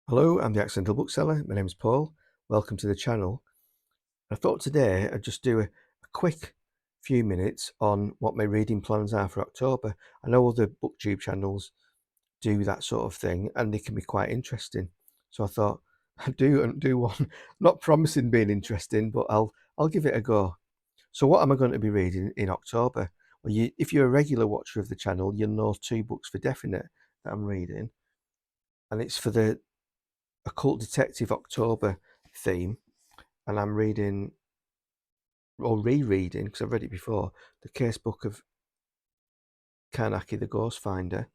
Hello, I'm the Accidental Bookseller. My name is Paul. Welcome to the channel. I thought today I'd just do a quick few minutes on what my reading plans are for October. I know other Booktube channels do that sort of thing and they can be quite interesting. So I thought I'd do one, not promising being interesting, but I'll give it a go. So what am I going to be reading in October? Well, if you're a regular watcher of the channel, you'll know two books for definite that I'm reading. And it's for the Occult Detective October theme, and I'm reading or rereading, because I've read it before, the casebook of Karnaki the Ghost Finder.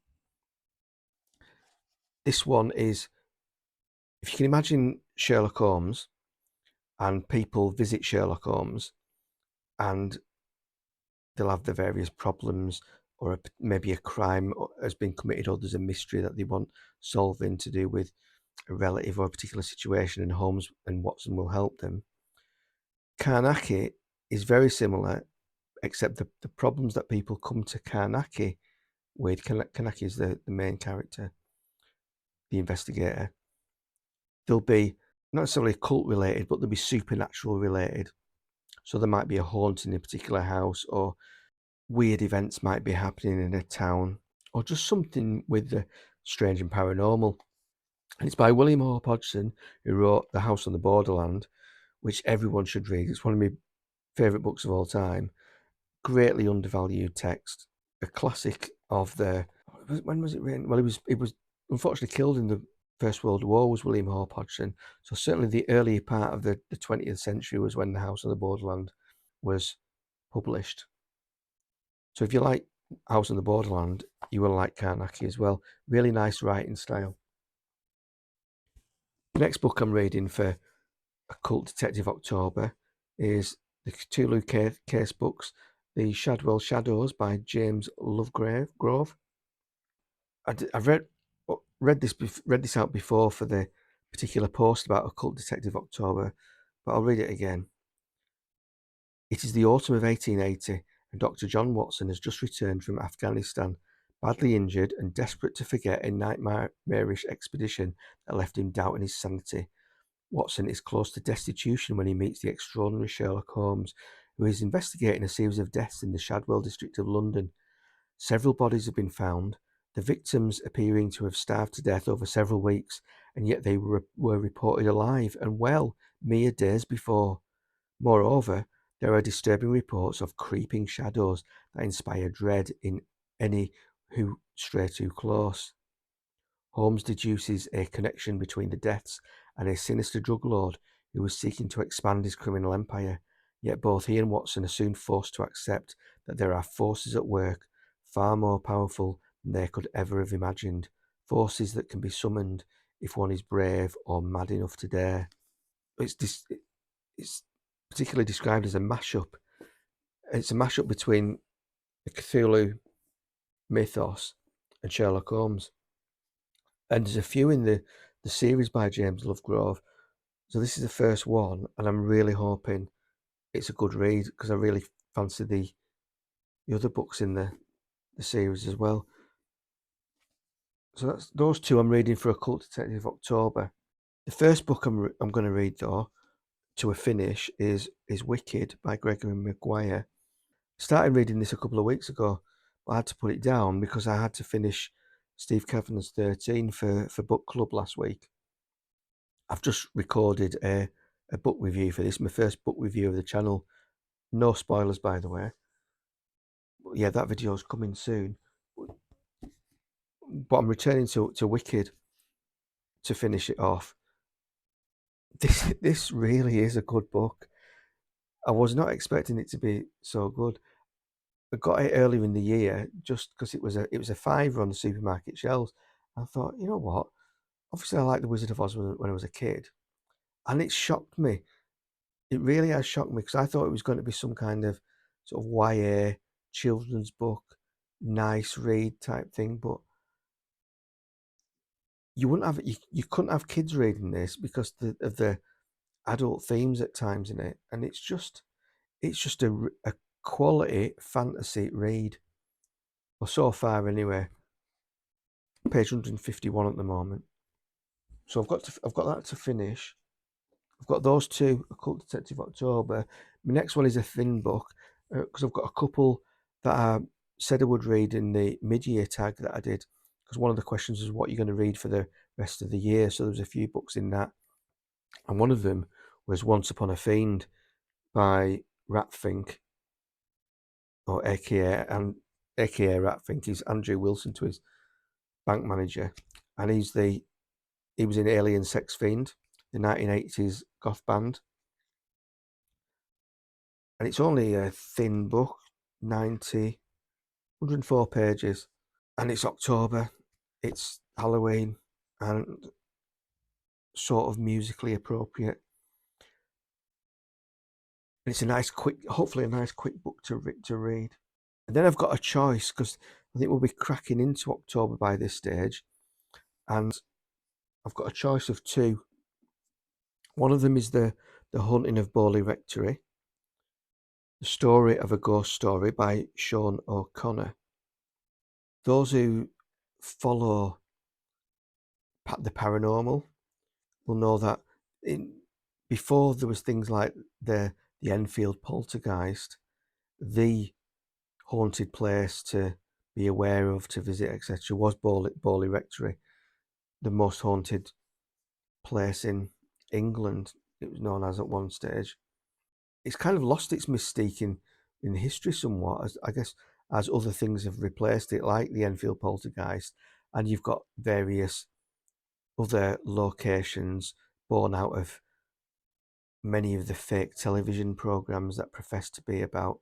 This one is, if you can imagine Sherlock Holmes, and people visit Sherlock Holmes, and they'll have the various problems, or maybe a crime has been committed, or there's a mystery that they want solving to do with a relative or a particular situation, and Holmes and Watson will help them. Karnaki is very similar, except the problems that people come to Karnaki with, Karnaki is the main character, the investigator, they'll be not necessarily occult related, but they'll be supernatural related. So there might be a haunting in a particular house, or weird events might be happening in a town, or just something with the strange and paranormal. And it's by William Hope Hodgson, who wrote The House on the Borderland, which everyone should read. It's one of my favourite books of all time. Greatly undervalued text. A classic of the... When was it written? Well, it was unfortunately killed in the First World War, was William Hope Hodgson. So certainly the earlier part of the 20th century was when The House on the Borderland was published. So if you like House on the Borderland, you will like Karnaki as well. Really nice writing style. The next book I'm reading for Occult Detective October is the Cthulhu case books, The Shadwell Shadows by James Lovegrove. I've read this out before for the particular post about Occult Detective October, but I'll read it again. It is the autumn of 1880, and Dr. John Watson has just returned from Afghanistan, badly injured and desperate to forget a nightmarish expedition that left him doubting his sanity. Watson is close to destitution when he meets the extraordinary Sherlock Holmes, who is investigating a series of deaths in the Shadwell district of London. Several bodies have been found, the victims appearing to have starved to death over several weeks, and yet they were reported alive and well mere days before. Moreover, there are disturbing reports of creeping shadows that inspire dread in any who stray too close. Holmes deduces a connection between the deaths and a sinister drug lord who was seeking to expand his criminal empire, yet both he and Watson are soon forced to accept that there are forces at work far more powerful than they could ever have imagined, forces that can be summoned if one is brave or mad enough to dare. It's particularly described as a mashup. It's a mashup between the Cthulhu mythos and Sherlock Holmes. And there's a few in the series by James Lovegrove. So this is the first one, and I'm really hoping it's a good read, because I really fancy the other books in the series as well. So that's those two I'm reading for Occult Detective October. The first book I'm going to read, though, to a finish is Wicked by Gregory Maguire. Started reading this a couple of weeks ago, but I had to put it down because I had to finish Steve Kavanagh's 13 for book club last week. I've just recorded a book review for this, my first book review of the channel. No spoilers, by the way. But yeah, that video is coming soon. But I'm returning to Wicked to finish it off. This really is a good book. I was not expecting it to be so good. I got it earlier in the year just because it was a £5 on the supermarket shelves. I thought, you know what? Obviously, I liked The Wizard of Oz when I was a kid, and it shocked me. It really has shocked me, because I thought it was going to be some kind of sort of YA children's book, nice read type thing, but you couldn't have kids reading this because of the adult themes at times in it, and it's just a quality fantasy read. Well, so far anyway. Page 151 at the moment. So I've got that to finish. I've got those two, Occult Detective October. My next one is a thin book because I've got a couple that I said I would read in the mid-year tag that I did. Because one of the questions was what you're going to read for the rest of the year. So there was a few books in that, and one of them was Once Upon a Fiend by Ratfink, or AKA Ratfink. He's Andrew Wilson to his bank manager, and he was in Alien Sex Fiend, the 1980s goth band. And it's only a thin book, 104 pages, and it's October, it's Halloween, and sort of musically appropriate. And it's a nice, hopefully a nice, quick book to read. And then I've got a choice because I think we'll be cracking into October by this stage, and I've got a choice of two. One of them is the Haunting of Bowley Rectory, the story of a ghost story by Sean O'Connor. Those who follow the paranormal will know that before there was things like the Enfield poltergeist, the haunted place to be aware of, to visit, etc., was Bowley Rectory, the most haunted place in England. It was known as at one stage. It's kind of lost its mystique in history somewhat, as I guess, as other things have replaced it, like the Enfield poltergeist, and you've got various other locations born out of many of the fake television programs that profess to be about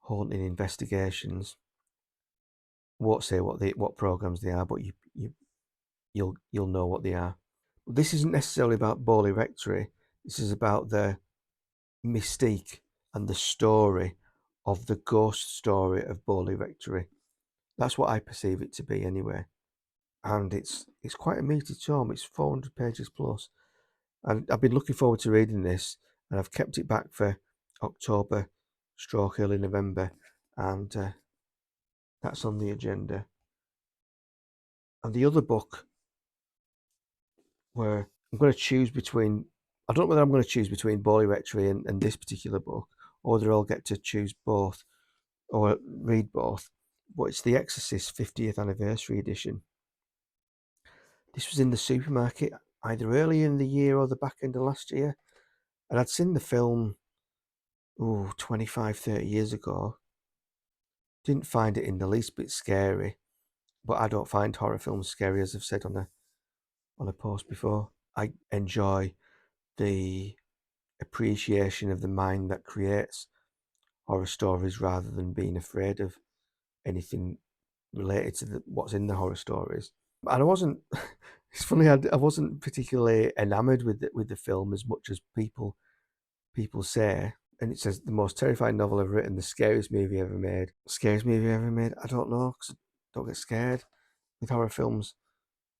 haunting investigations. Won't say what programs they are, but you'll know what they are. This isn't necessarily about Bowley Rectory. This is about the mystique and the story of the ghost story of Bowley Rectory. That's what I perceive it to be anyway. And it's quite a meaty tome. It's 400 pages plus. And I've been looking forward to reading this, and I've kept it back for October stroke early November, and that's on the agenda. And the other book where I'm going to choose between, I don't know whether I'm going to choose between Bowley Rectory and this particular book, or whether I'll get to choose both or read both, but it's The Exorcist 50th Anniversary Edition. This was in the supermarket either early in the year or the back end of last year, and I'd seen the film 25, 30 years ago. Didn't find it in the least bit scary, but I don't find horror films scary, as I've said on a post before. I enjoy the appreciation of the mind that creates horror stories rather than being afraid of anything related to what's in the horror stories. And I wasn't. It's funny. I wasn't particularly enamored with the film as much as people say. And it says the most terrifying novel ever written, the scariest movie ever made. Scariest movie ever made? I don't know, because I don't get scared with horror films.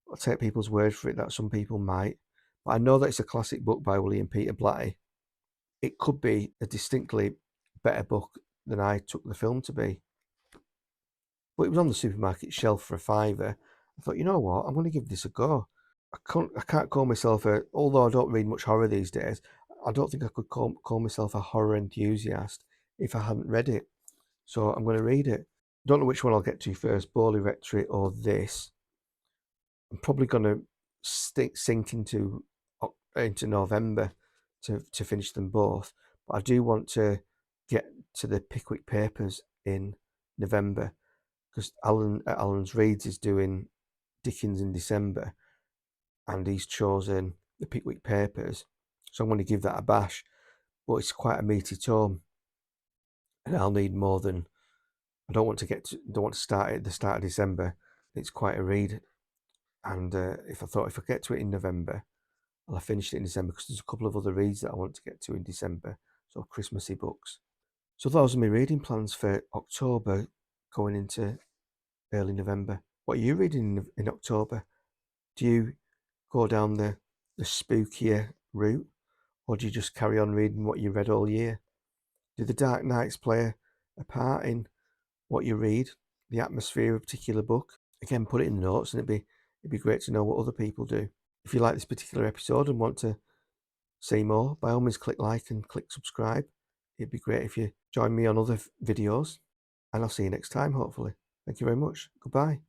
I'll take people's word for it that some people might. But I know that it's a classic book by William Peter Blatty. It could be a distinctly better book than I took the film to be. But it was on the supermarket shelf for a fiver. I thought, you know what, I'm going to give this a go. I can't call myself although I don't read much horror these days, I don't think I could call myself a horror enthusiast if I hadn't read it. So I'm going to read it. Don't know which one I'll get to first, Bowley Rectory or this. I'm probably going to sink into November to finish them both. But I do want to get to the Pickwick Papers in November, because Alan's Reads is doing Dickens in December, and he's chosen the Pickwick Papers. So I'm going to give that a bash. But it's quite a meaty tome, and I'll need more than. I don't want to start at the start of December. It's quite a read, and if I get to it in November, I'll have finished it in December, because there's a couple of other reads that I want to get to in December, so Christmassy books. So those are my reading plans for October, going into early November. What are you reading in October? Do you go down the spookier route, or do you just carry on reading what you read all year? Do the dark nights play a part in what you read, the atmosphere of a particular book? Again, put it in the notes, and it'd be great to know what other people do. If you like this particular episode and want to see more, by all means click like and click subscribe. It'd be great if you join me on other videos, and I'll see you next time, hopefully. Thank you very much. Goodbye.